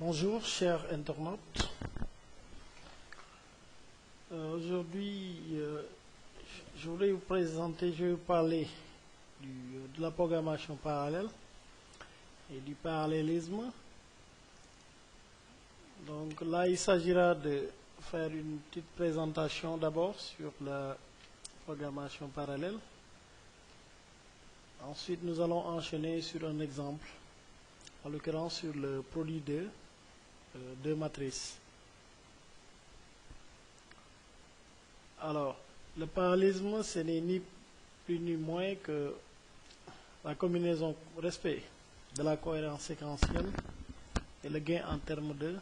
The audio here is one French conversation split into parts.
Bonjour, chers internautes. Aujourd'hui, je voulais vous présenter, je vais vous parler de la programmation parallèle et du parallélisme. Donc là, il s'agira de faire une petite présentation d'abord sur la programmation parallèle. Ensuite, nous allons enchaîner sur un exemple, en l'occurrence sur le produit de deux matrices. Alors, le parallélisme, ce n'est ni plus ni moins que la combinaison respect de la cohérence séquentielle et le gain en termes de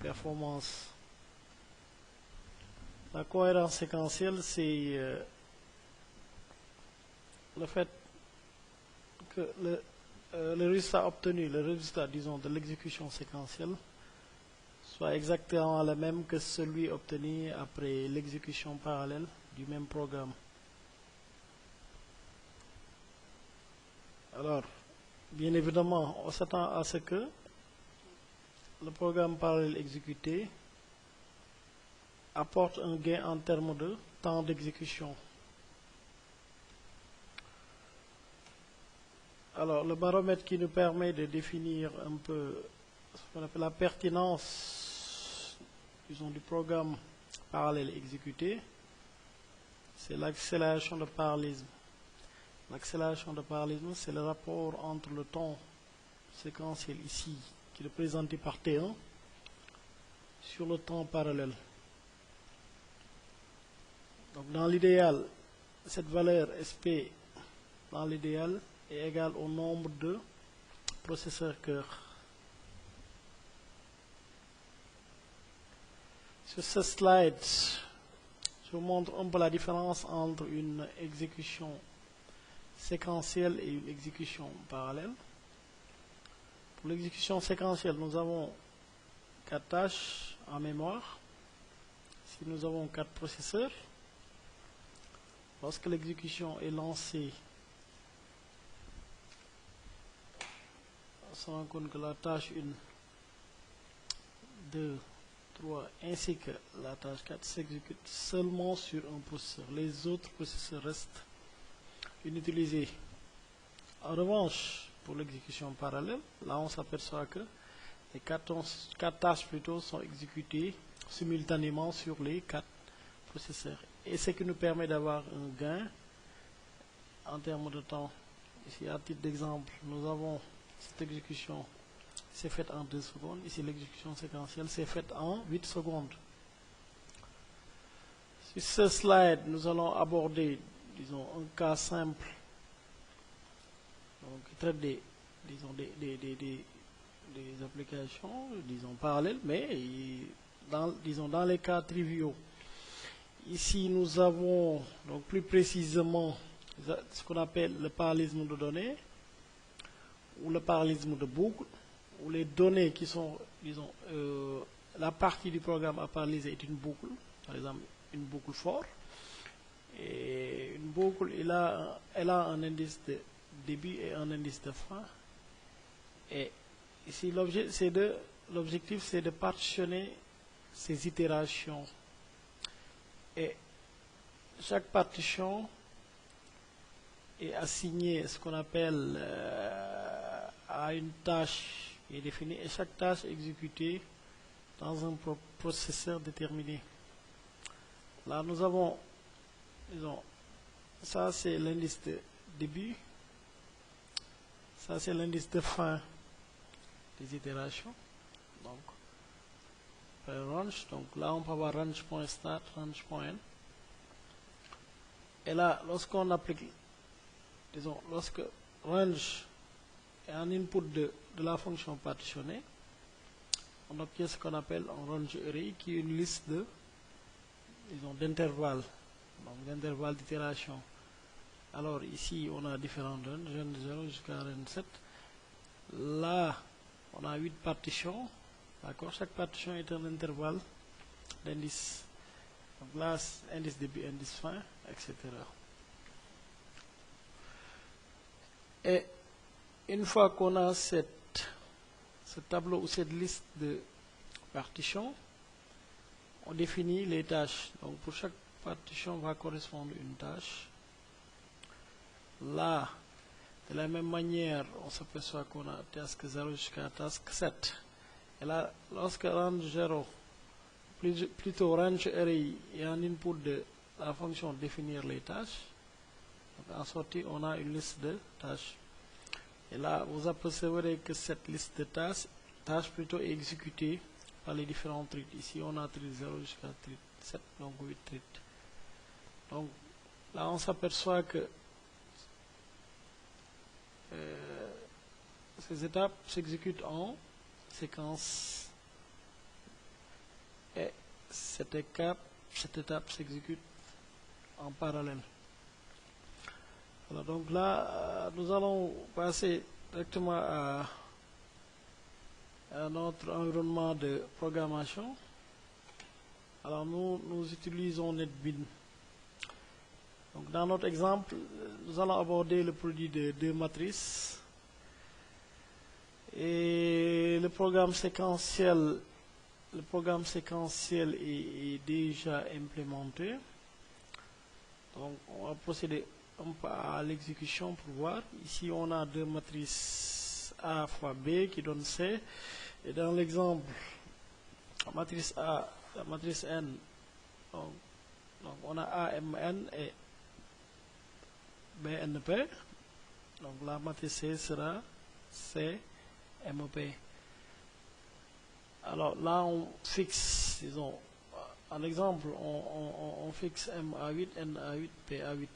performance. La cohérence séquentielle, c'est le fait que le résultat obtenu, le résultat, disons, de l'exécution séquentielle, soit exactement le même que celui obtenu après l'exécution parallèle du même programme. Alors, bien évidemment, on s'attend à ce que le programme parallèle exécuté apporte un gain en termes de temps d'exécution. Alors, le baromètre qui nous permet de définir un peu ce qu'on appelle la pertinence, disons, du programme parallèle exécuté, c'est l'accélération de parallélisme. L'accélération de parallélisme, c'est le rapport entre le temps séquentiel ici, qui est représenté par T1, sur le temps parallèle. Donc dans l'idéal, cette valeur SP, dans l'idéal, est égale au nombre de processeurs cœur. Sur ce slide, je vous montre un peu la différence entre une exécution séquentielle et une exécution parallèle. Pour l'exécution séquentielle, nous avons 4 tâches en mémoire. Si nous avons 4 processeurs, lorsque l'exécution est lancée, on se rend compte que la tâche 1, 2, 3, ainsi que la tâche 4 s'exécute seulement sur un processeur. Les autres processeurs restent inutilisés. En revanche, pour l'exécution parallèle, là on s'aperçoit que les 4 tâches plutôt sont exécutées simultanément sur les 4 processeurs. Et ce qui nous permet d'avoir un gain en termes de temps. Ici, à titre d'exemple, nous avons cette exécution, c'est faite en 2 secondes. Ici, l'exécution séquentielle, c'est faite en 8 secondes. Sur ce slide, nous allons aborder, disons, un cas simple, donc, qui traite des applications, disons, parallèles, mais dans les cas triviaux. Ici, nous avons, donc, plus précisément, ce qu'on appelle le parallélisme de données, ou le parallélisme de boucle, où les données qui sont, disons, la partie du programme à paralyser est une boucle, par exemple une boucle for, et une boucle, elle a un indice de début et un indice de fin, et ici l'objectif c'est de partitionner ces itérations, et chaque partition est assignée ce qu'on appelle à une tâche qui est définie, et chaque tâche est exécutée dans un processeur déterminé. Là, nous avons, disons, ça c'est l'indice de début, ça c'est l'indice de fin des itérations. Donc, range, donc là on peut avoir range.start, range.end. Et là, lorsqu'on applique, disons, lorsque range est un input de la fonction partitionnée, on obtient ce qu'on appelle un range array qui est une liste de, disons, d'intervalles, donc d'intervalles d'itération. Alors ici, on a différents ranges, range 0 jusqu'à range 7. Là, on a 8 partitions, d'accord? Chaque partition est un intervalle d'indice. Donc là, indice début, indice fin, etc. Et une fois qu'on a ce ce tableau ou cette liste de partitions, on définit les tâches. Donc pour chaque partition va correspondre une tâche. Là, de la même manière, on s'aperçoit qu'on a task 0 jusqu'à task 7. Et là, lorsque range 0, plutôt range array est un input de la fonction définir les tâches. Donc en sortie, on a une liste de tâches. Et là, vous apercevrez que cette liste de tâches plutôt est exécutée par les différents threads. Ici, on a thread 0 jusqu'à thread 7, donc 8 threads. Donc là, on s'aperçoit que ces étapes s'exécutent en séquence et cette étape s'exécute en parallèle. Alors, donc là, nous allons passer directement à notre environnement de programmation. Alors, nous utilisons NetBeans. Donc, dans notre exemple, nous allons aborder le produit de deux matrices. Et le programme séquentiel est déjà implémenté. Donc, on va procéder un peu à l'exécution pour voir. Ici, on a deux matrices A fois B qui donnent C. Et dans l'exemple, la matrice A, la matrice N, donc on a AMN et BNP. Donc, la matrice C sera CMP. Alors là, on fixe, disons, en exemple, on fixe M à 8, N à 8, P à 8.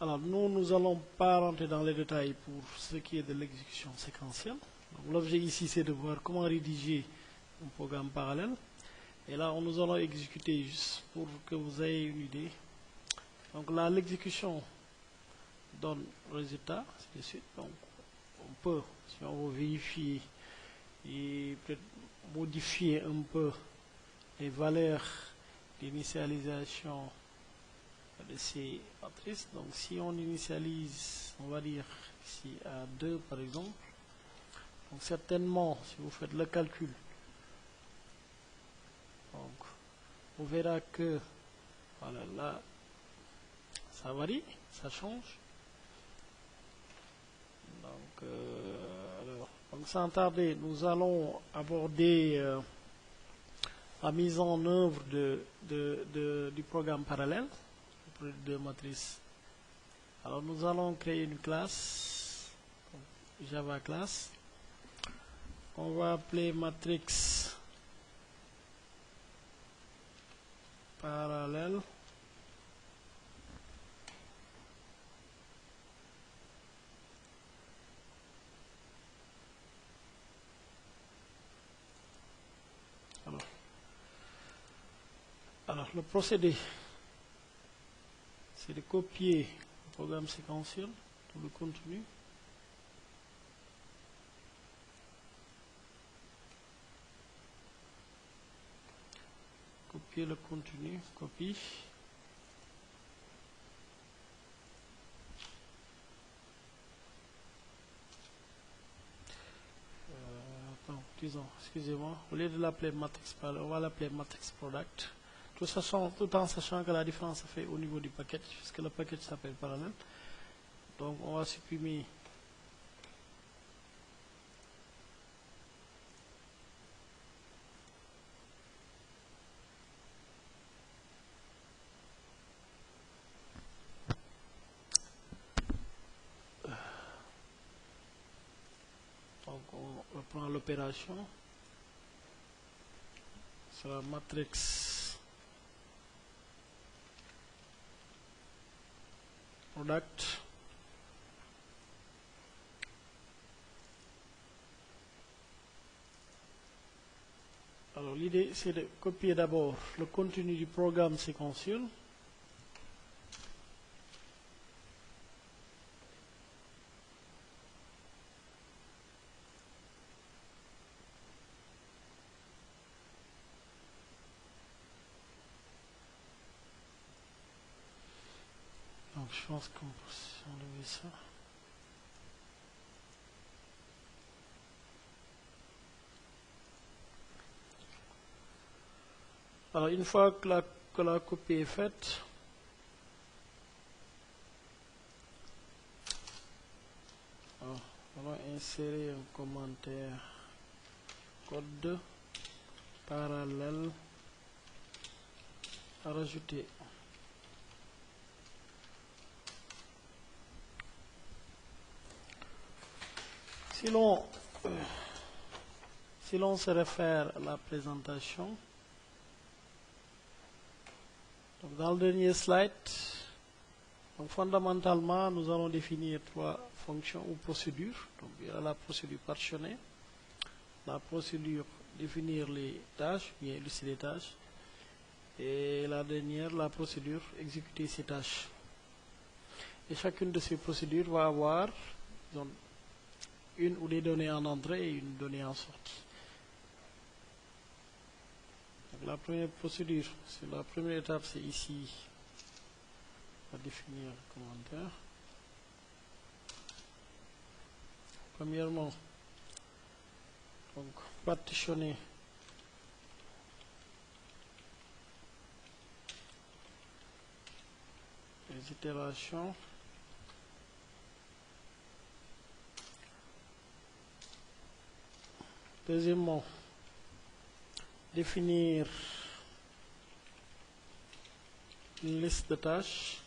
Alors, nous allons pas rentrer dans les détails pour ce qui est de l'exécution séquentielle. L'objet ici, c'est de voir comment rédiger un programme parallèle. Et là, nous allons exécuter juste pour que vous ayez une idée. Donc là, l'exécution donne le résultat, ainsi de suite. Donc, on peut, si on veut vérifier et peut-être modifier un peu les valeurs d'initialisation de ces matrices. Donc si on initialise, on va dire ici à 2 par exemple, donc certainement si vous faites le calcul, donc on verra que voilà, là ça varie, ça change. Donc sans tarder, nous allons aborder la mise en œuvre du programme parallèle de matrice. Alors nous allons créer une classe, Java class. On va appeler matrix parallèle. Alors le procédé, c'est de copier le programme séquentiel, tout le contenu. Copier le contenu, copie. Disons, excusez-moi, au lieu de l'appeler matrix parallèle, on va l'appeler matrix product. Tout en sachant que la différence se fait au niveau du package, puisque le package s'appelle parallèle. Donc on va supprimer donc on reprend l'opération sur la matrix product. Alors l'idée c'est de copier d'abord le contenu du programme séquentiel. Donc je pense qu'on peut enlever ça. Alors, une fois que la copie est faite, on va insérer un commentaire code parallèle à rajouter. Si l'on se réfère à la présentation, donc dans le dernier slide, donc fondamentalement, nous allons définir 3 fonctions ou procédures. Donc il y a la procédure partitionnée, la procédure définir les tâches, bien illustrer les tâches, et la dernière, la procédure exécuter ces tâches. Et chacune de ces procédures va avoir donc, une ou des données en entrée et une donnée en sortie. Donc, la première procédure, c'est la première étape, c'est ici. On va définir le commentaire. Premièrement, donc partitionner les itérations. Deuxièmement, définir une liste de tâches.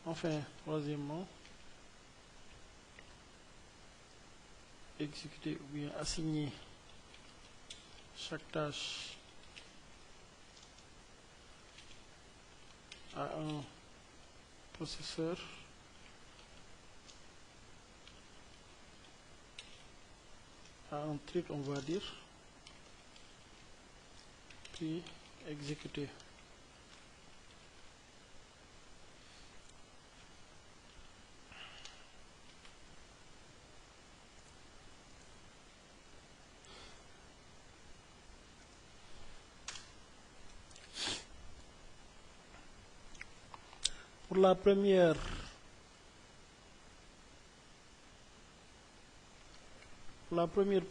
Enfin, troisièmement, exécuter ou bien assigner chaque tâche à un processeur à un thread, on va dire, puis exécuter. Pour la première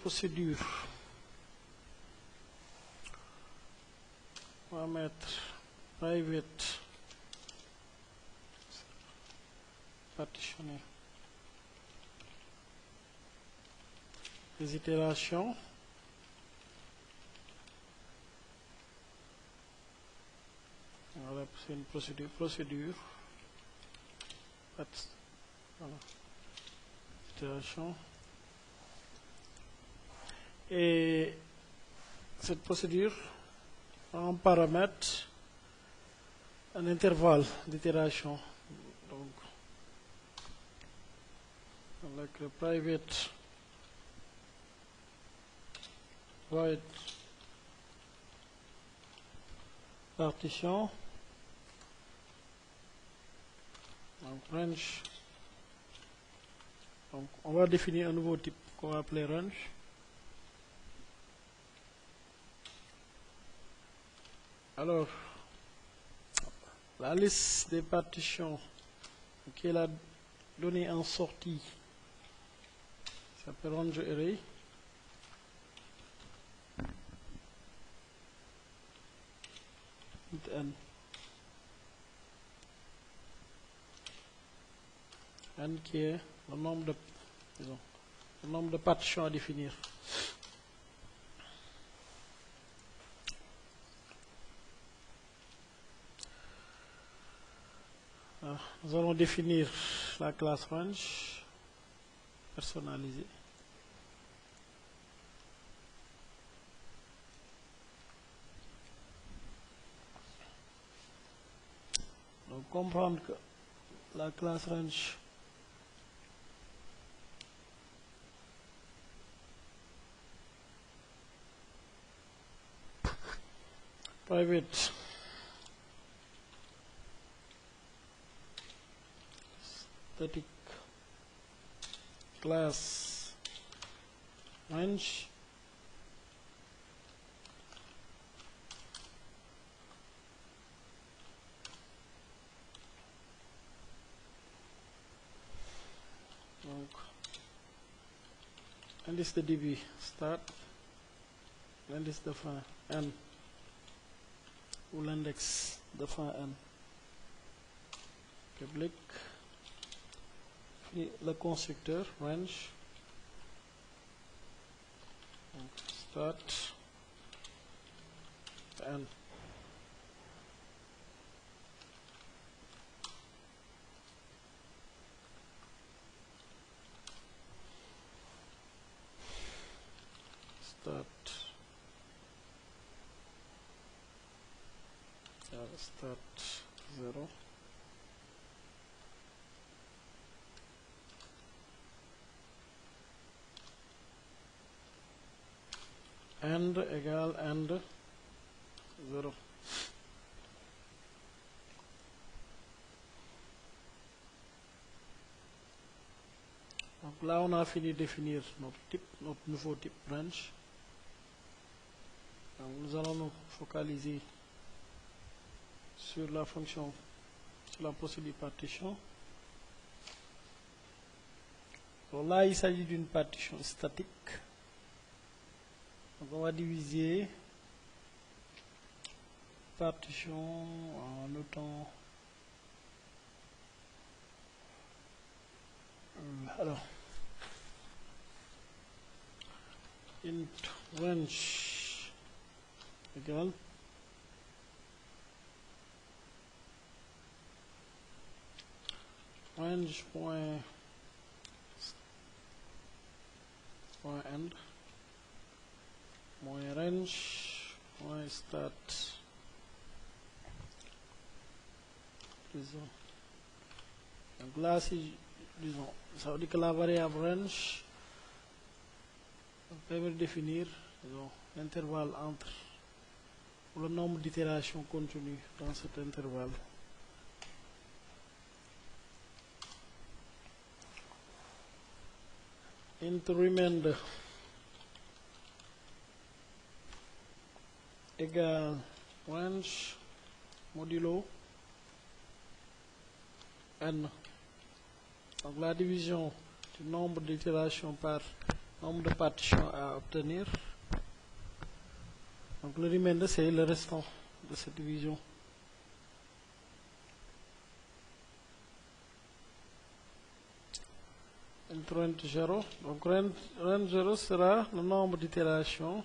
procédure, on va mettre private partitionner les itérations. Voilà, c'est une procédure. Voilà. Itération. Et cette procédure a un paramètre, un intervalle d'itération. Donc, avec le private void partition, donc range, donc on va définir un nouveau type qu'on va appeler range. Alors, la liste des partitions qui est la donnée en sortie s'appelle range array. N qui est le nombre de partitions à définir. Alors, nous allons définir la classe range personnalisée. Donc comprendre que la classe range private static class range donc index de db start l'indice de fin n ou l'index de fin n public, puis le constructeur range, donc start n. Start 0 end égale end 0. Donc là on a fini de définir notre type, notre nouveau type branch. Donc nous allons nous focaliser sur la fonction, sur la procédure partition. Donc là il s'agit d'une partition statique. Donc on va diviser partition en notant alors int range égale range point end moins range point start, disons. Donc là si disons ça veut dire que la variable range permet de définir l'intervalle entre ou le nombre d'itérations contenues dans cet intervalle. Int remainder égale range modulo n. Donc la division du nombre d'itérations par nombre de partitions à obtenir. Donc le remainder c'est le restant de cette division. Int range 0. Donc range 0 sera le nombre d'itérations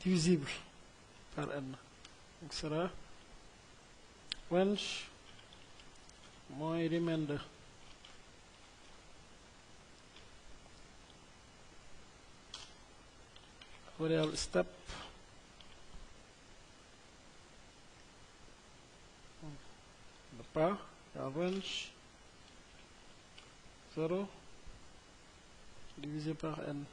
divisible par n. Donc sera range moins remainder variable step le pas range 0 divisé par n.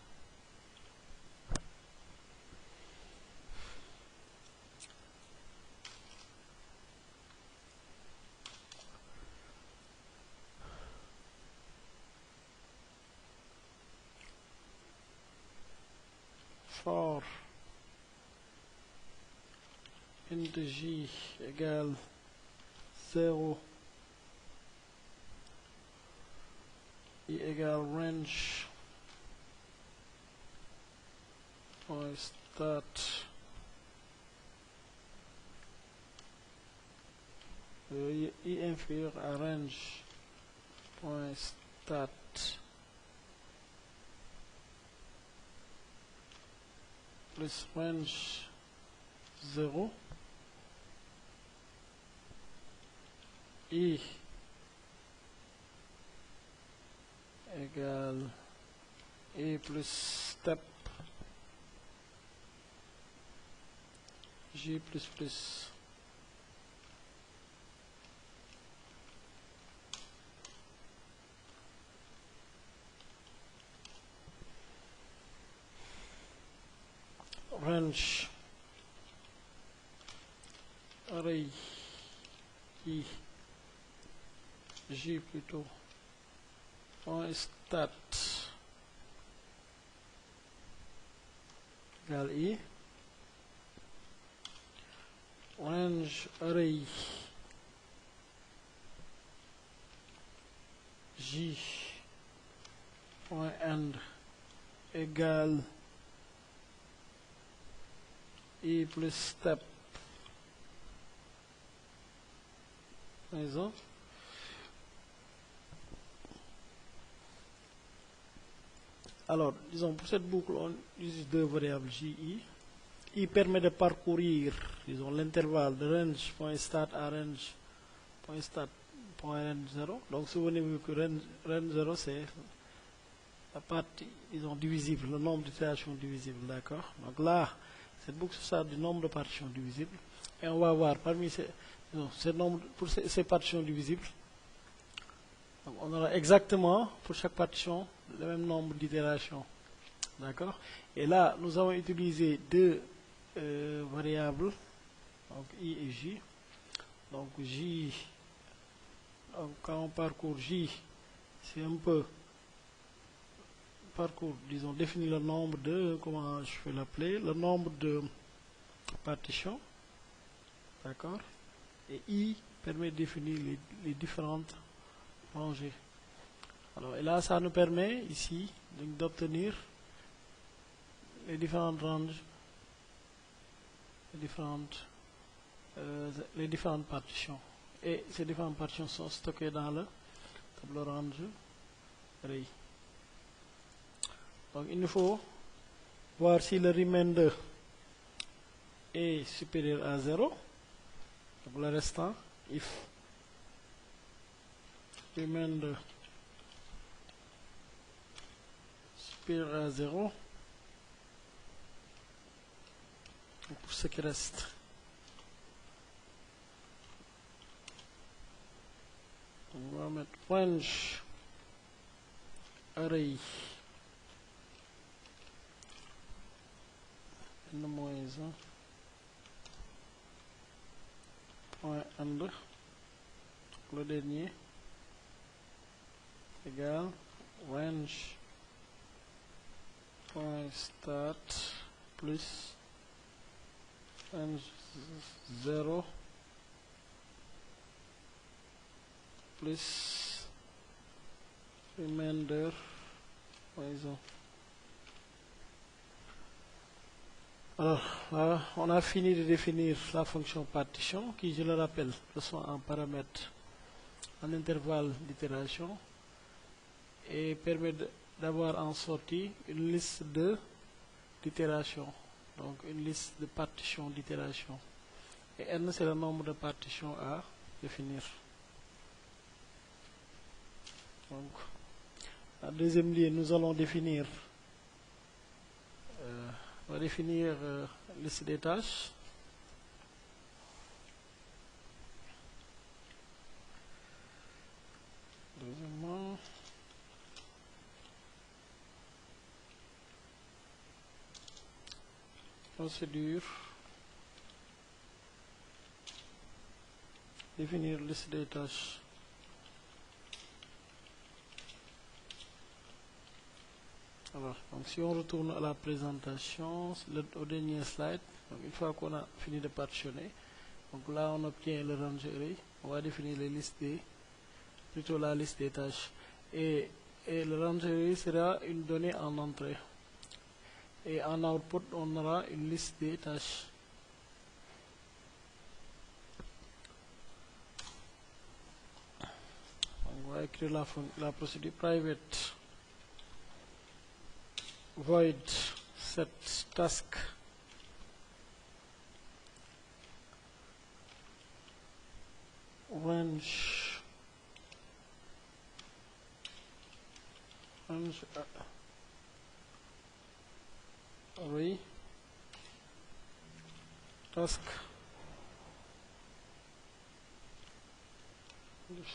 For int j égale 0 i égale range point start i inférieur à range point start plus range 0 i égale i plus step j plus plus range array i j plutôt point start égale i range array j point end égale I plus step. Maison. Alors, disons, pour cette boucle, on utilise deux variables JI. I permet de parcourir, disons, l'intervalle de range.start à range.start.range0. Donc, souvenez-vous que range0, c'est la partie, disons, divisible, le nombre d'itérations divisibles, d'accord? Donc là, cette boucle se sert du nombre de partitions divisibles. Et on va voir parmi ces nombres, pour ces partitions divisibles, donc on aura exactement pour chaque partition le même nombre d'itérations. D'accord? Et là, nous avons utilisé deux variables, donc I et J. Donc J, donc quand on parcourt J, c'est un peu parcours, disons, définir le nombre de, comment je vais l'appeler, le nombre de partitions. D'accord? Et I permet de définir les différentes rangées. Alors, et là, ça nous permet ici d'obtenir les différentes ranges, les différentes partitions. Et ces différentes partitions sont stockées dans le tableau range array. Donc, il nous faut voir si le remainder est supérieur à 0. Donc, le restant, if remainder supérieur à 0, pour ce qui reste. On va mettre range array n-1 point end, le dernier, égal range point start plus range 0 plus remainder maison. Alors là, on a fini de définir la fonction partition qui, je le rappelle, reçoit un paramètre en intervalle d'itération et permet d'avoir en sortie une liste d'itérations, donc une liste de partitions d'itération. Et n, c'est le nombre de partitions à définir. Donc, en deuxième lieu, nous allons définir liste des tâches. Deuxièmement, procédure, définir liste des tâches. Alors, donc si on retourne à la présentation, au dernier slide, donc une fois qu'on a fini de partitionner, donc là on obtient le range array, on va définir les listes plutôt la liste des tâches. Et le range array sera une donnée en entrée. Et en output, on aura une liste des tâches. On va écrire la procédure private void set task range array task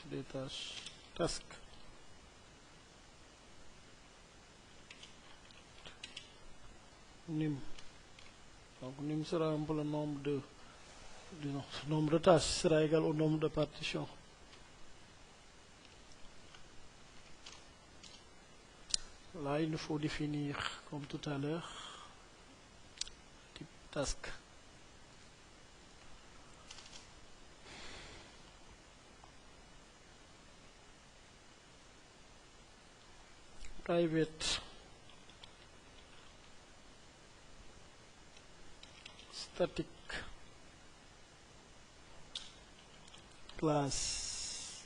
des tâches task nim. Donc nim sera un peu le nombre de ce nombre de tâches sera égal au nombre de partitions. Là, il nous faut définir, comme tout à l'heure, type task. Private static class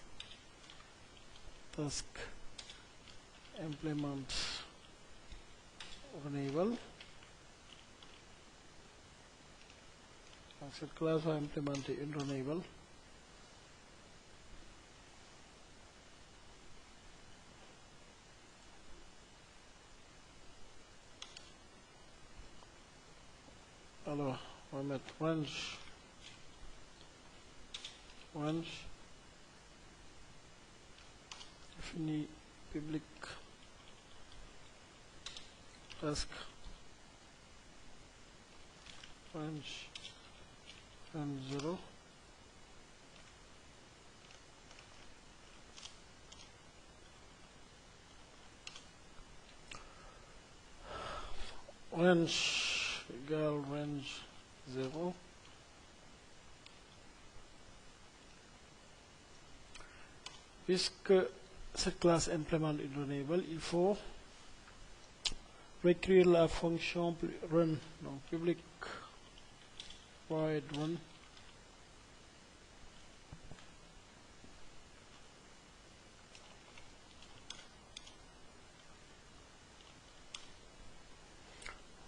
task implement runnable. Donc cette classe va implémenter une runnable. Alors, on va mettre range défini public task range 0. Range égale range 0. Puisque cette classe implémente une runnable, il faut réécrire la fonction run. Donc public void run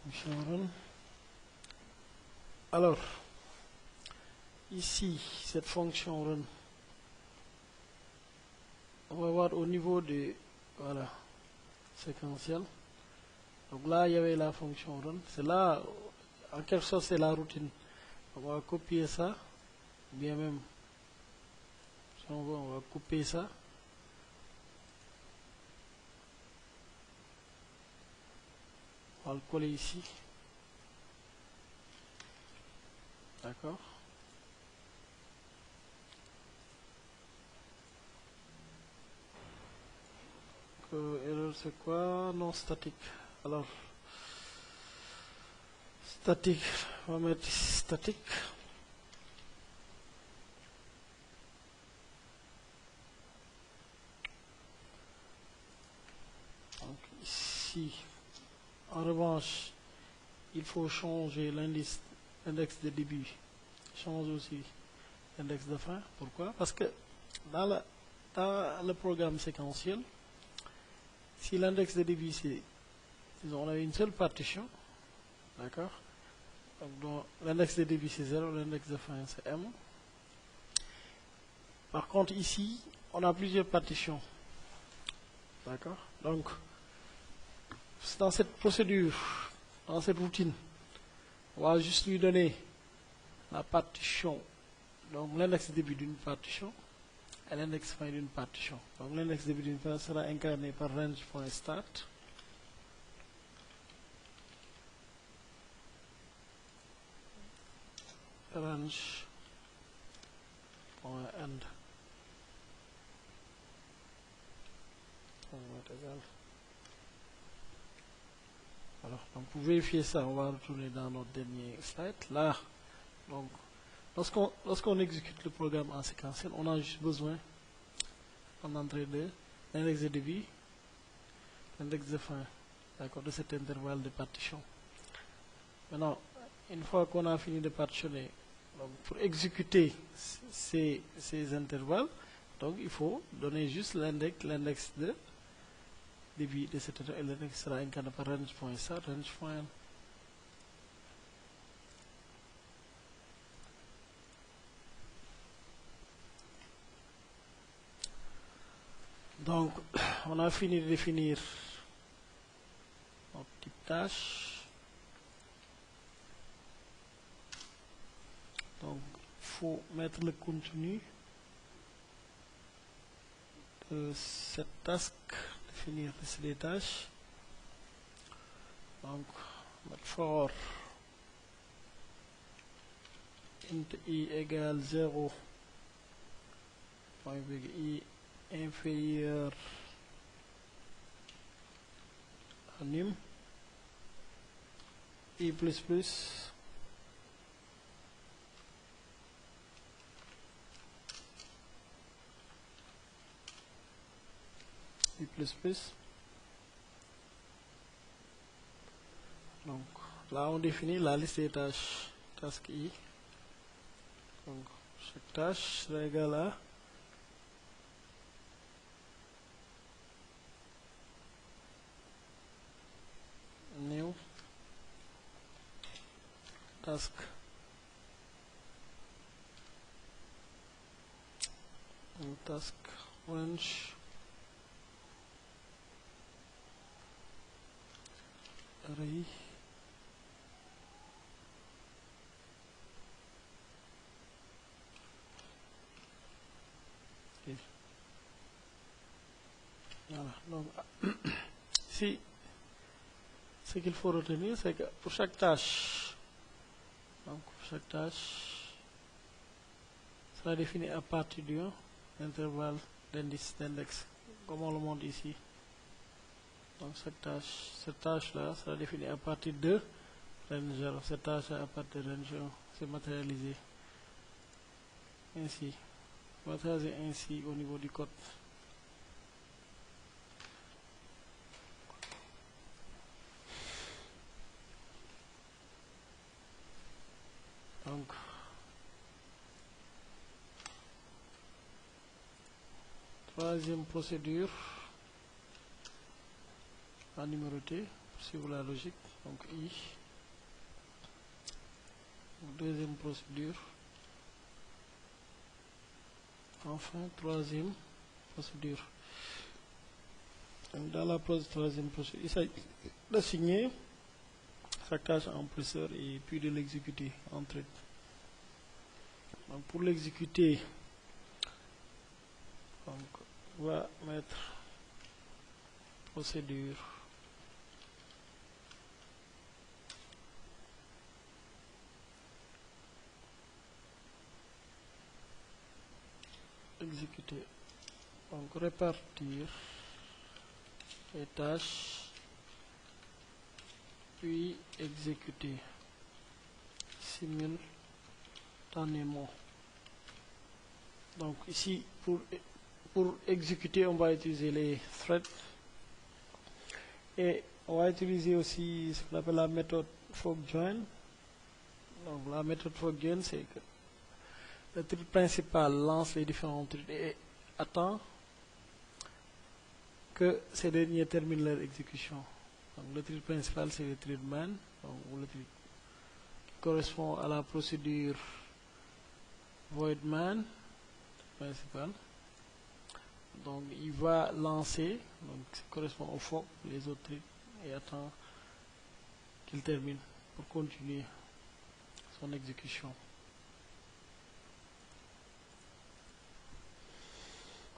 fonction run. Alors ici cette fonction run, on va voir au niveau de voilà séquentiel. Donc là il y avait la fonction run, c'est là en quelque sorte c'est la routine. On va copier ça, bien même si on veut on va couper ça. On va le coller ici. D'accord. Erreur c'est quoi? Non statique. Alors statique, on va mettre statique. Donc ici, en revanche, il faut changer l'index de début. Change aussi l'index de fin. Pourquoi? Parce que dans le programme séquentiel, si l'index de début c'est, disons, on a une seule partition, d'accord? Donc l'index de début c'est 0, l'index de fin c'est M. Par contre ici, on a plusieurs partitions, d'accord? Donc dans cette procédure, dans cette routine, on va juste lui donner la partition, donc l'index de début d'une partition et l'index fin d'une partition. Donc l'index de début d'une partition sera incarné par range.start. Range.end. Alors, donc pour vérifier ça, on va retourner dans notre dernier slide. Là, donc, lorsqu'on exécute le programme en séquentiel, on a juste besoin en entrée de l'index de début, l'index de fin, d'accord, de cet intervalle de partition. Maintenant, une fois qu'on a fini de partitionner, donc pour exécuter ces intervalles, donc il faut donner juste l'index de début de cet intervalle, et l'index sera incarné par range.start, range.end. Donc, on a fini de définir notre type tâche. Donc, il faut mettre le contenu de cette task, définir les tâches. Donc, mettre for int i égale 0, point i inférieur à num, i plus plus, i plus plus. Donc là on définit la liste des tâches task I. Donc chaque tâche sera égale à new task. New task range array et voilà. Donc si ce qu'il faut retenir, c'est que pour chaque tâche, donc pour chaque tâche sera définie à partir d'un intervalle d'index, comme on le montre ici. Donc cette tâche-là sera définie à partir de range 0. Cette tâche-là à partir de range 0, c'est matérialisé ainsi. Matérialisé ainsi au niveau du code. Donc troisième procédure à numéroter pour suivre la logique, donc I. Deuxième procédure. Enfin, troisième procédure. Donc, dans la troisième procédure, il s'agit d'assigner chaque tâche à un processeur et puis de l'exécuter en thread. Donc pour l'exécuter, on va mettre procédure exécuter. Donc répartir les tâches puis exécuter simultanément. Donc ici pour exécuter on va utiliser les threads et on va utiliser aussi ce qu'on appelle la méthode forkjoin. Donc la méthode forkjoin, c'est que le thread principal lance les différents threads et attend que ces derniers terminent leur exécution. Donc le thread principal c'est le thread man, donc, ou le thread qui correspond à la procédure void man principal. Donc il va lancer, donc ça correspond au fork, les autres threads et attend qu'il termine pour continuer son exécution.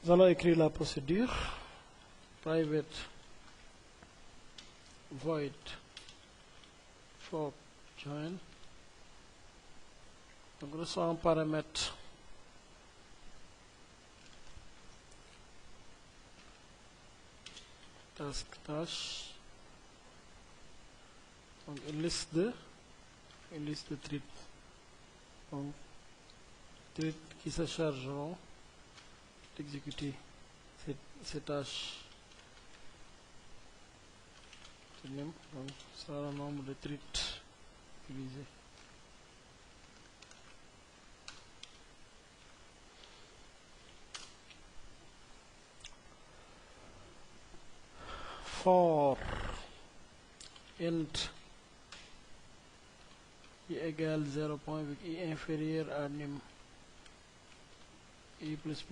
Nous allons écrire la procédure private void fork join. Donc nous avons un paramètre task tâche, donc une liste de threads, donc threads qui se chargeront d'exécuter ces tâches. Donc ça sera le nombre de threads utilisés. For int i égale 0 point avec i inférieur à num i plus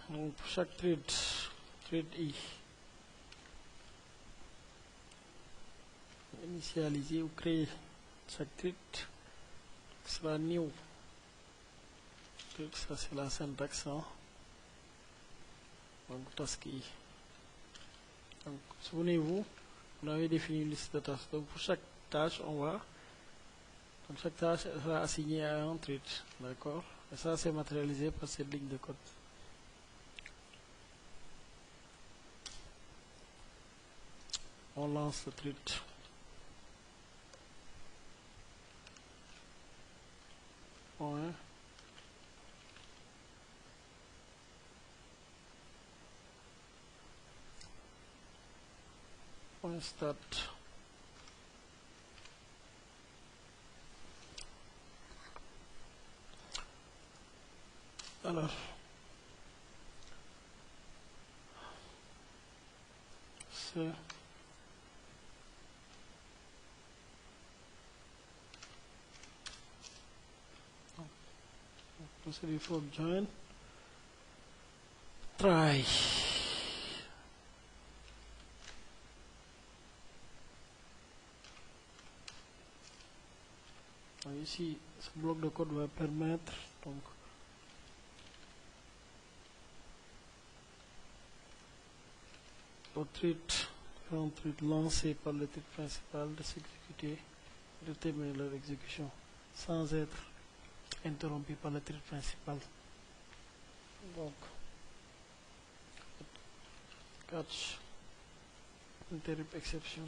donc pour chaque thread i initialiser ou créer chaque thread sera new. Ça c'est la syntaxe, hein? Donc task i. Donc souvenez-vous, on avait défini une liste de tâches. Donc pour chaque tâche donc chaque tâche sera assignée à un thread, d'accord? Et ça c'est matérialisé par cette ligne de code. on lance le treat. Point. Point start. Alors, c'est procedure for join. Try. Ici, ce bloc de code va permettre donc au treat, différents treats lancés par le treat principal de s'exécuter, de terminer leur exécution sans être interrompu par le treat principal. Donc, catch interrupt exception.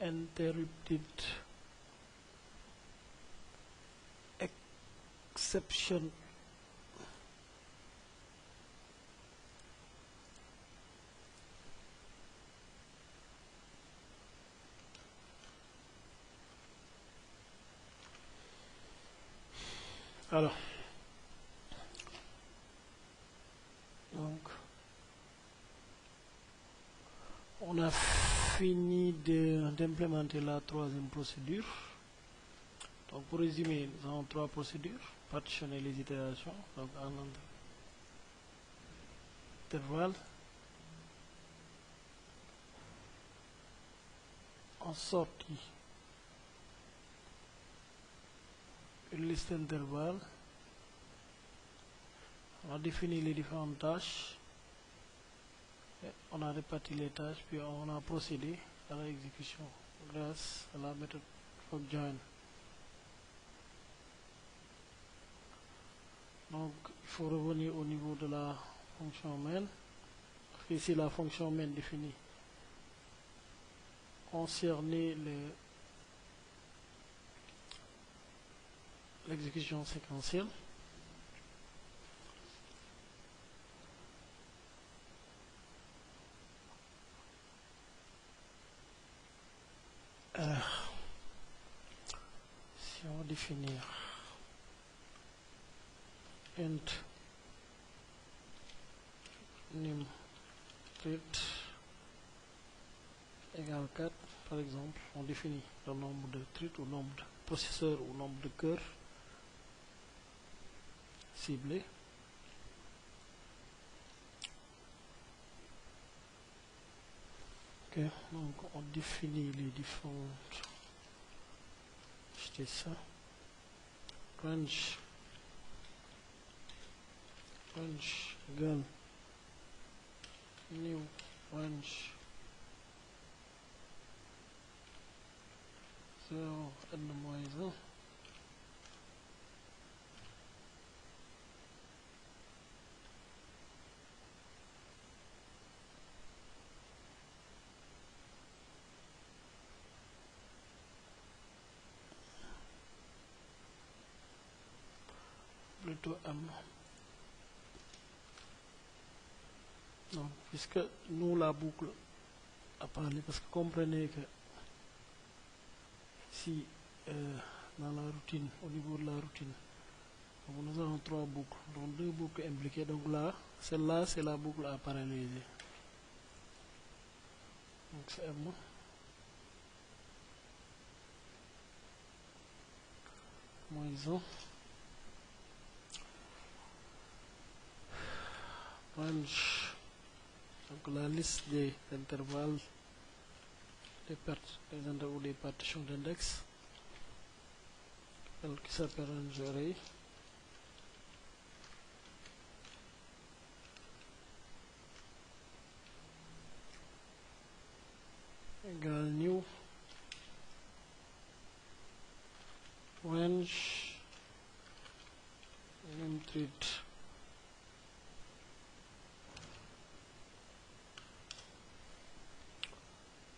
Interrupted exception. Alors, donc, on a fini d'implémenter la troisième procédure. Donc, pour résumer, nous avons trois procédures. Partitionner les itérations, donc en intervalle, en sortie, une liste d'intervalles. On a défini les différentes tâches. On a réparti les tâches, puis on a procédé à l'exécution grâce à la méthode forJoin. Donc, il faut revenir au niveau de la fonction main. Ici, la fonction main définie concerner l'exécution séquentielle. Si on va définir int name treat égale 4, par exemple, on définit le nombre de treats ou nombre de processeurs ou nombre de cœurs ciblés. Ok, donc on définit les différentes. C'était ça. Range égale new range 0 n-1. Plutôt M. Donc, puisque nous la boucle a parlé, parce que comprenez que si dans la routine, au niveau de la routine, donc nous avons trois boucles, donc deux boucles impliquées. Donc là, celle-là, c'est la boucle à paralléliser. Donc c'est M. Moins 1. Range. Donc la liste des intervalles, des partitions d'index, qui s'appelle range array. égale new range name treat.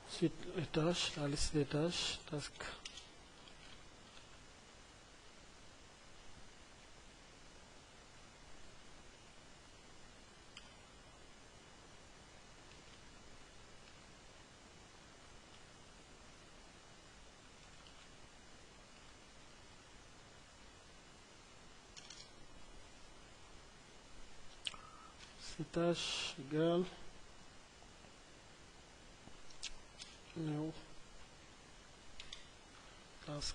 Ensuite les tâches, la liste des tâches, task. Ces tâches égale new task.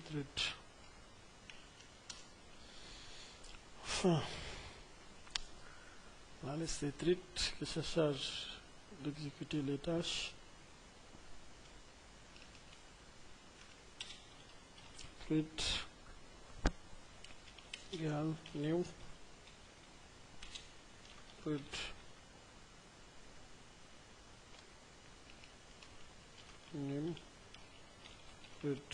Treat. Enfin, la liste des treats qui se charge d'exécuter les tâches. Treat égale new treat new treat.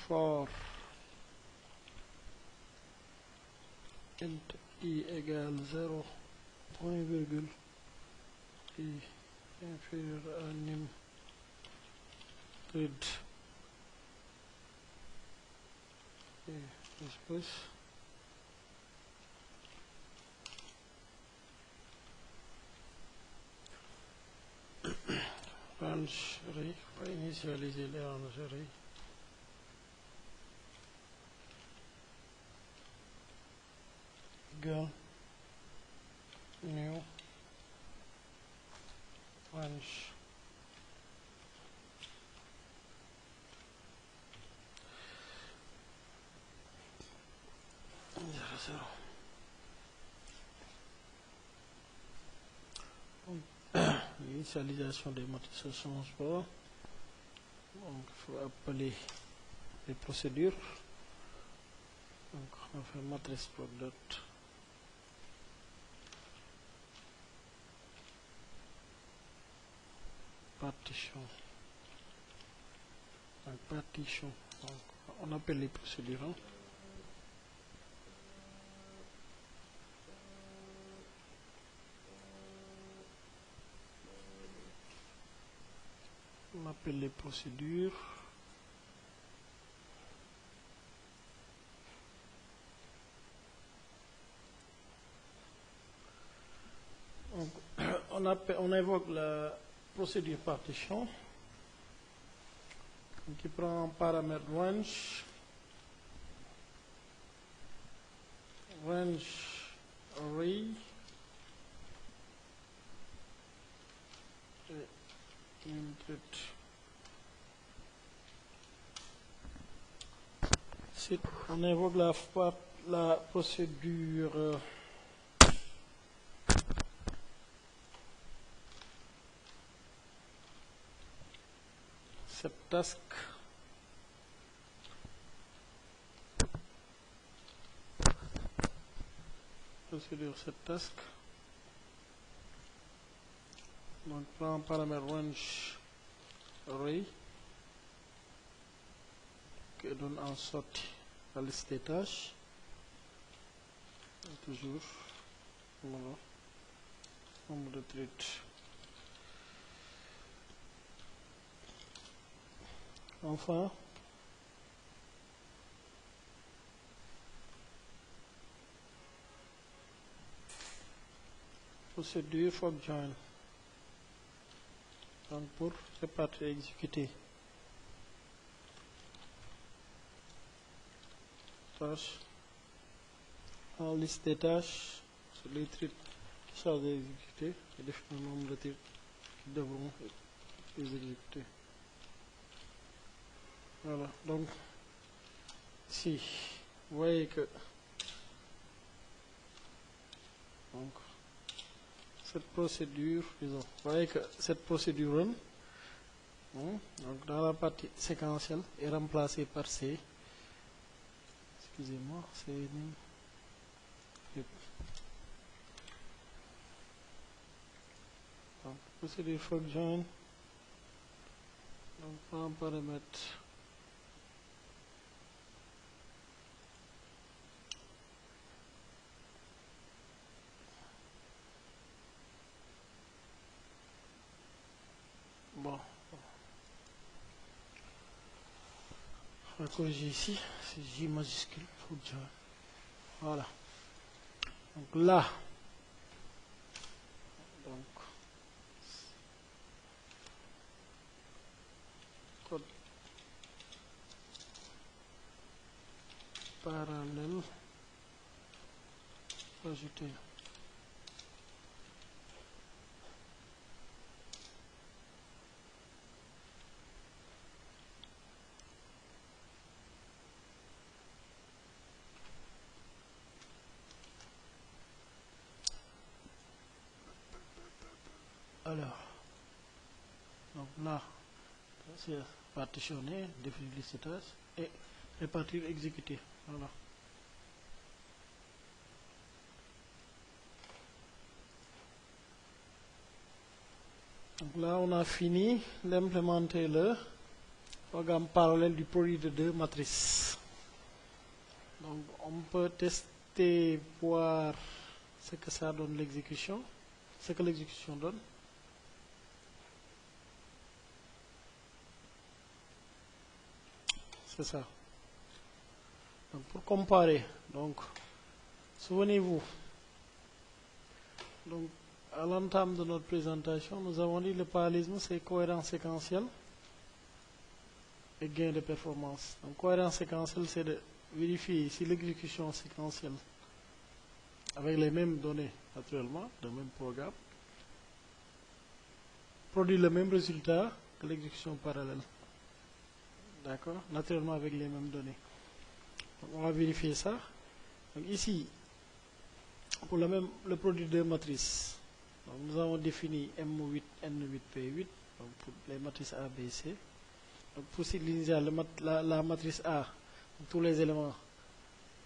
For int I égale 0, point virgule I inférieur à nim treat et espace range array, on va initialiser les range array. Égale new range zéro. L'initialisation des matrices ne change pas. Donc il faut appeler les procédures. Donc on va faire matrice product partition. Donc partition. Donc on appelle les procédures. Hein. On appelle les procédures. Donc, on invoque la procédure partition qui prend un paramètre range array et input. On invoque la procédure task procédure task. Donc prend un paramètre range array qui donne en sortie la liste des tâches. Et toujours voilà, nombre de treats. Enfin, procédure fork join. Donc pour répartir et exécuter tâches en liste des tâches sur les treats qui sont exécutés et définir le nombre de treats qui devront être exécutés. Voilà, donc ici vous voyez que donc cette procédure, disons, vous voyez que cette procédure run, donc dans la partie séquentielle, est remplacée par C. Excusez-moi, c'est donc procédure fork join, donc un paramètre bon. On va corriger ici, c'est J majuscule, fork join. Voilà. Donc là, donc code parallèle ajouté. Alors, donc là, c'est partitionner, définir les stages et répartir, exécuter. Voilà. Donc là, on a fini d'implémenter le programme parallèle du produit de deux matrices. Donc, on peut tester, voir ce que ça donne l'exécution, ce que l'exécution donne. C'est ça. Donc, pour comparer, donc, souvenez-vous, donc, à l'entame de notre présentation, nous avons dit que le parallélisme, c'est cohérence séquentielle et gain de performance. Donc, cohérence séquentielle, c'est de vérifier si l'exécution séquentielle, avec les mêmes données, naturellement, le même programme, produit le même résultat que l'exécution parallèle. D'accord? Naturellement, avec les mêmes données. Donc, on va vérifier ça. Donc, ici, pour le produit de matrices, donc, nous avons défini M8, N8, P8, donc pour les matrices A, B, C. Donc, pour cycle initial, la matrice A, donc, tous les éléments,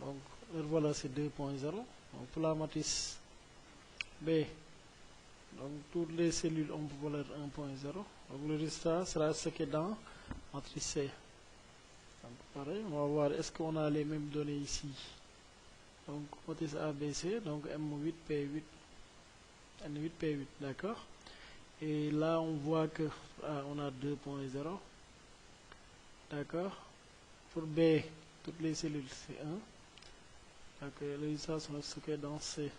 donc leur valeur c'est 2.0. Donc, pour la matrice B, donc toutes les cellules ont pour valeur 1.0. Donc, le résultat sera ce qui est dans matrice C. Donc, pareil, on va voir est-ce qu'on a les mêmes données ici. Donc, matrice A, B, C, donc M8, P8, N8, P8, d'accord. Et là, on voit que on a 2.0, d'accord. Pour B, toutes les cellules, c'est 1. Donc, le résultat sera ce qui est dans C.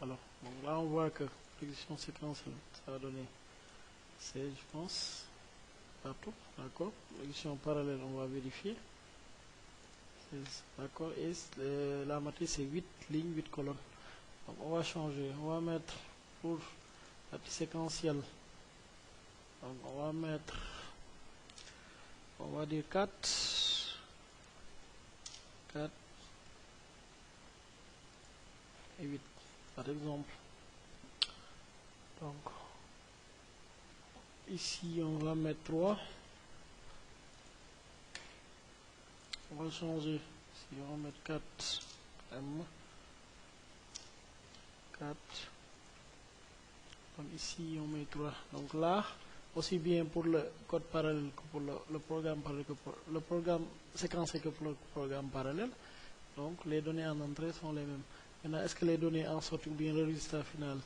Alors, donc là, on voit que l'exécution séquentielle, ça va donner C, je pense, partout, d'accord. L'exécution parallèle, on va vérifier. D'accord, et la matrice c'est 8 lignes, 8 colonnes. Donc on va changer, on va mettre pour la matrice séquentielle, donc on va dire 4 et 8 par exemple. Donc ici on va mettre 3. On va changer, si on va mettre 4 M, 4, donc ici on met 3. Donc là, aussi bien pour le code parallèle que pour le programme parallèle, que pour le programme séquencé que pour le programme parallèle, donc les données en entrée sont les mêmes. Maintenant, est-ce que les données en sortie ou bien le résultat final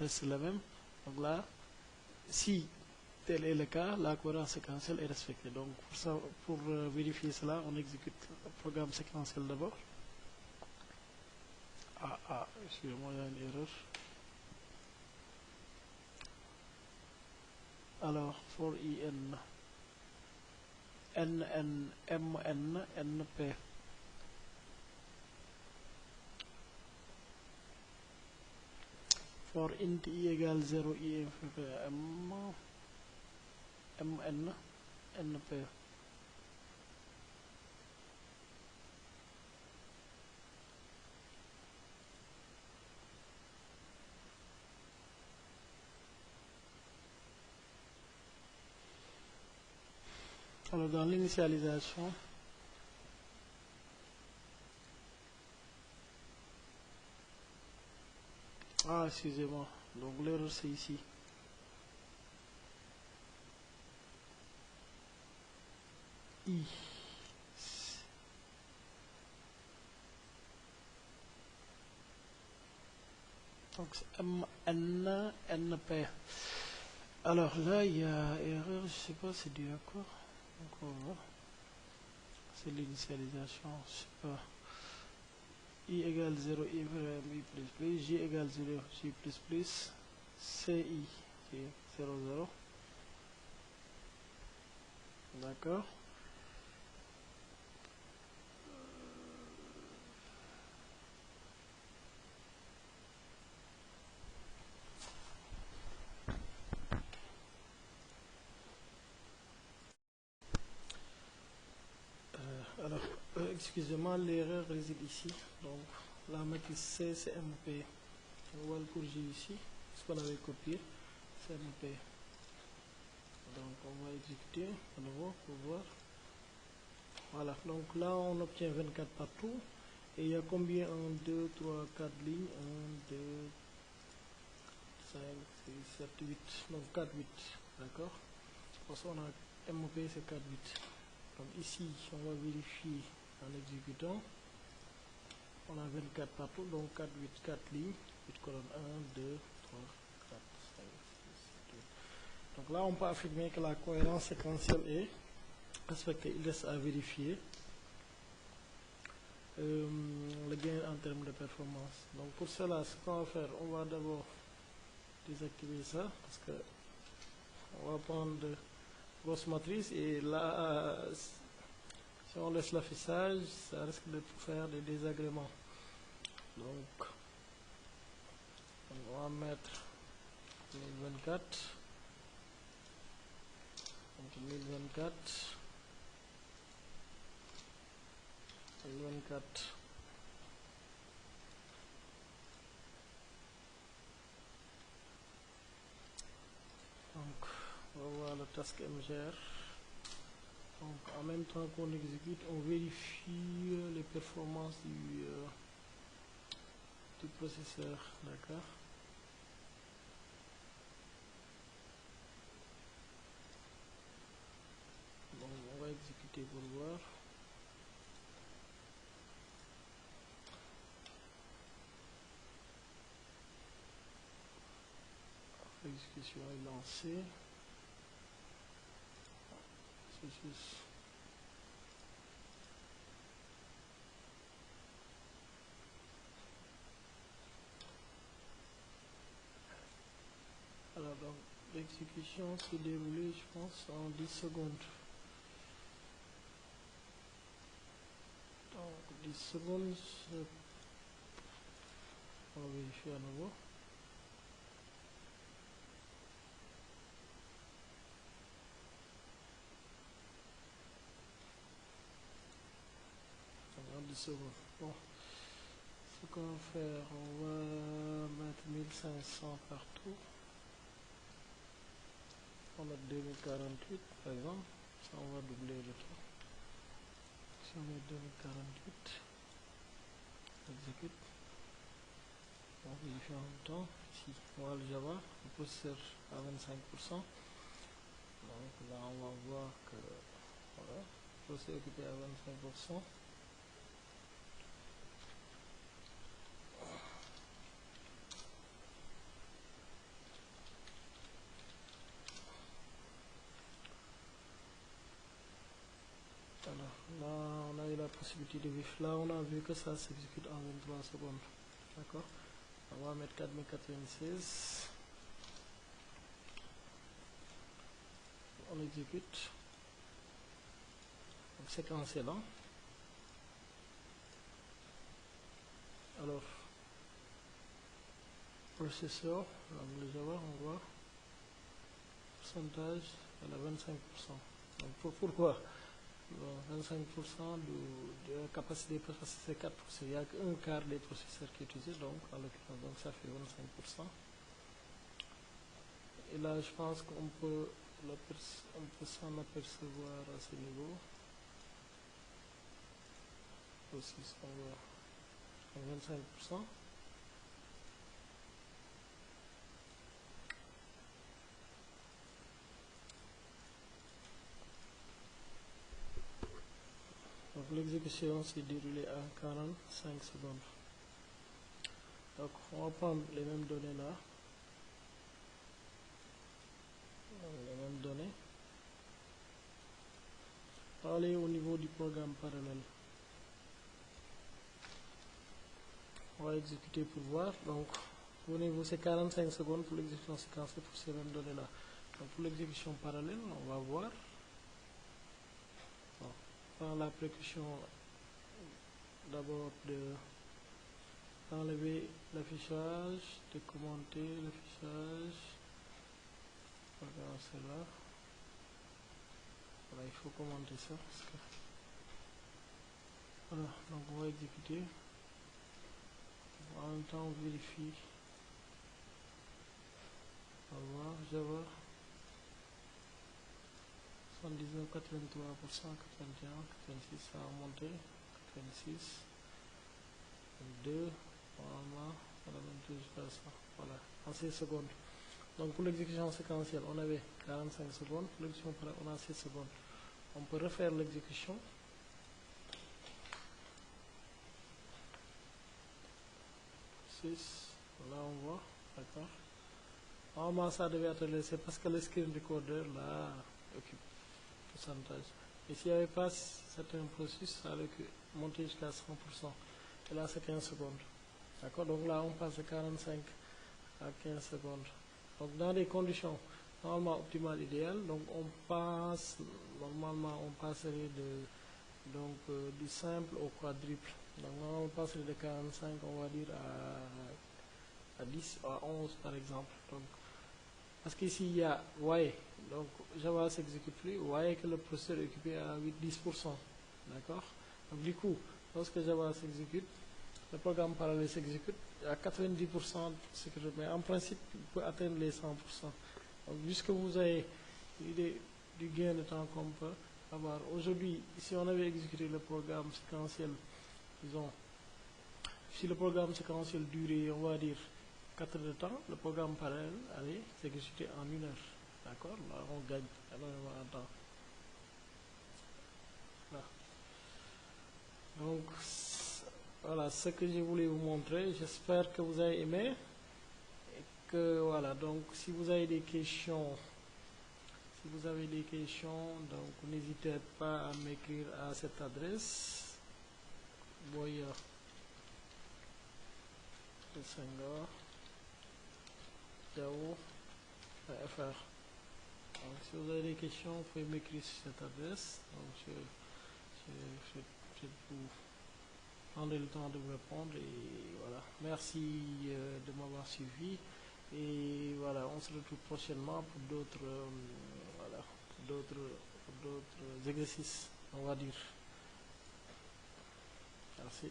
reste le même? Donc là, si tel est le cas, la cohérence séquentielle est respectée. Donc pour vérifier cela, on exécute le programme séquentiel d'abord. Excusez-moi, il y a une erreur. Alors, for IN, NN, MN, NP. For int I égale 0, I inférieur à M, MN, NP. Alors, dans l'initialisation, excusez-moi, donc l'erreur c'est ici. I. Donc c'est MN, NP. Alors là, il y a erreur, je sais pas, c'est dû à quoi. Donc on va voir. C'est l'initialisation, je sais pas. I égale 0, I prime, I plus plus, J égale 0, J plus plus, CI, J 0, 0. D'accord. Alors, excusez-moi, l'erreur réside ici. Donc, la matrice C, c'est MP. On va le corriger ici. Ce qu'on avait copié, c'est MP. Donc, on va exécuter à nouveau pour voir. Voilà, donc là, on obtient 24 partout. Et il y a combien? 1, 2, 3, 4 lignes. 1, 2, 5, 6, 7, 8. Donc, 4, 8. D'accord? Parce qu'on a MP, c'est 4, 8. Donc ici, on va vérifier en exécutant. On a 24 partout, donc 4, 8, 4 lignes. 8 colonnes, 1, 2, 3, 4, 5, 6, 7, 8. Donc là, on peut affirmer que la cohérence séquentielle est respectée. Il reste à vérifier le gain en termes de performance. Donc pour cela, ce qu'on va faire, on va d'abord désactiver ça, parce que on va prendre de grosses matrices et là, si on laisse l'affichage, ça risque de faire des désagréments. Donc, on va mettre 1024. Donc, 1024. 1024. Donc, on va voir le task MGR. Donc, en même temps qu'on exécute, on vérifie les performances du processeur. D'accord. Donc, on va exécuter pour voir. L'exécution est lancée. C'est juste. Alors, donc, l'exécution s'est déroulée, je pense, en 10 secondes. Donc, 10 secondes, on va vérifier à nouveau. Donc, en 10 secondes. Bon, ce qu'on va faire, on va mettre 1500 partout. On va mettre 2048 par exemple. Ça, on va doubler le temps. Si on met 2048, exécute. On vérifie en même temps. Ici, on va le Java, le processeur à 25%. Donc là, on va voir que voilà, le processeur est occupé à 25%. Alors là, on a eu la possibilité de vivre. Là, on a vu que ça s'exécute en 23 secondes. D'accord. On va mettre 4096. On exécute. Donc séquentiel. Hein. Alors, processeur, le Java, on voit pourcentage, elle a 25%. Donc pourquoi? Bon, 25% de la capacité, parce que c'est 4%. Il n'y a qu'un quart des processeurs qui est utilisé, donc en l'occurrence, donc ça fait 25%. Et là, je pense qu'on peut on peut s'en apercevoir à ce niveau. Aussi, on voit 25%. Donc l'exécution s'est déroulée en 45 secondes. Donc on va prendre les mêmes données là. Les mêmes données. On va aller au niveau du programme parallèle. On va exécuter pour voir. Donc au niveau c'est 45 secondes pour l'exécution séquencée pour ces mêmes données là. Donc pour l'exécution parallèle, on va voir. Bon, prend la précaution d'abord d'enlever l'affichage, de commenter l'affichage. Regarde cela. Voilà, il faut commenter ça. Parce que... Voilà, donc on va exécuter. En même temps, on vérifie. On va voir, Java. 79, 83%, 81, 86, ça a remonté. 86, 2, normalement, on a même tout jusqu'à ça. Voilà, en 16 secondes. Donc pour l'exécution séquentielle, on avait 45 secondes. Pour l'exécution parallèle, on a 16 secondes. On peut refaire l'exécution. 6, là on voit, d'accord. Normalement ça devait être laissé parce que le screen recorder là occupe pourcentage. Et s'il n'y avait pas certains processus, ça aurait monté jusqu'à 100%. Et là c'est 15 secondes. D'accord, donc là on passe de 45 à 15 secondes. Donc dans des conditions normalement optimales idéales, donc on passe, normalement on passerait du simple au quadruple. Donc normalement on passerait de 45 on va dire à 10 à 11 par exemple. Donc, parce qu'ici il y a, vous voyez, donc Java s'exécute plus, vous voyez que le processeur est occupé à 8-10%. D'accord. Donc du coup, lorsque Java s'exécute, le programme parallèle s'exécute à 90% de sécurité, mais en principe, il peut atteindre les 100%. Donc, puisque vous avez l'idée du gain de temps qu'on peut avoir. Aujourd'hui, si on avait exécuté le programme séquentiel, disons, si le programme séquentiel durait, on va dire, 4 heures de temps, le programme parallèle allait s'exécuter en 1 heure. D'accord. Là, on gagne énormément de temps. Là. Donc, voilà ce que je voulais vous montrer. J'espère que vous avez aimé. Et que voilà, donc si vous avez des questions, donc n'hésitez pas à m'écrire à cette adresse. Boya Senghor Yahoo.fr. Donc si vous avez des questions, vous pouvez m'écrire sur cette adresse. Donc je vous prendrai le temps de vous répondre et voilà. Merci de m'avoir suivi et voilà, on se retrouve prochainement pour d'autres exercices, on va dire. Merci.